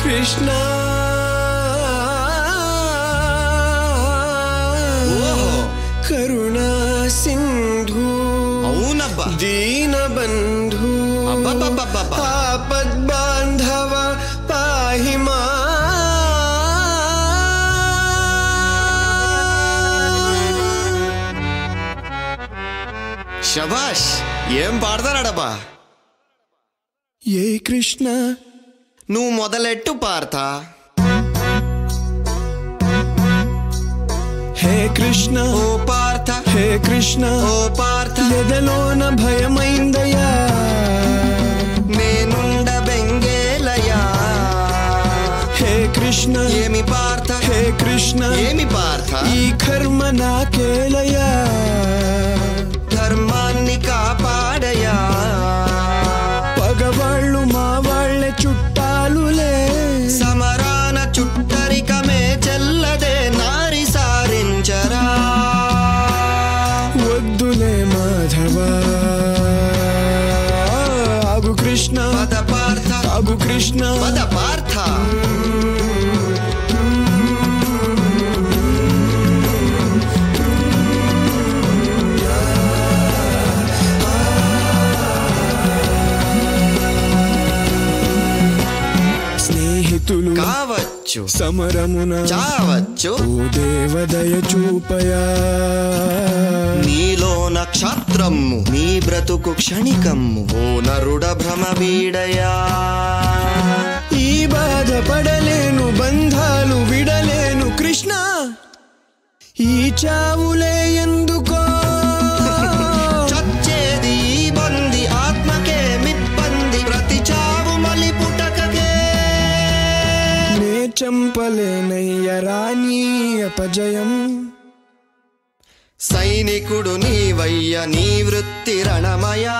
కృష్ణ కరుణా సింధు అవునబ్బా దీన బంధు ఆపద్ బాంధవ పాహి మా శభాష్ ఏం పాడతారాడబ్బా ఏ కృష్ణ నువ్వు మొదలెట్టు పార్తా హే కృష్ణ ఓ పార్థ హే కృష్ణ ఓ పార్థ ఎదలోన భయమైందయా నేనుండ బెంగేలయా హే కృష్ణ ఏమి పార్థ హే కృష్ణ ఏమి పార్థ ఈ కర్మ నాకేలయా ధర్మాన్ని కాపాడయా పగవాళ్ళు మా వాళ్ళే చుట్టాలులే సమరాన చుట్టరికమే చెల్లదే నారి సారించరా వద్దులే మాధవ ఆగు కృష్ణ పద పార్థ ఆగు కృష్ణ పద పార్థ స్నేహితులు కావచ్చు సమరమున చావచ్చు ఓ దేవదయ చూపయా నీలో నక్షత్రము నీ బ్రతుకు క్షణికమ్ము ఓ నరుడ భ్రమ వీడయా ఈ బాధపడలేను బంధాలు విడలేను కృష్ణ ఈ చావులే ఎందుకో చచ్చేది ఈ బంది ఆత్మకే మిబ్బంది ప్రతి చావు మలి పుటకకే నే చంపలేనయ్య రాణి అపజయం సైనికుడు నీవయ్య నీ వృత్తి రణమయా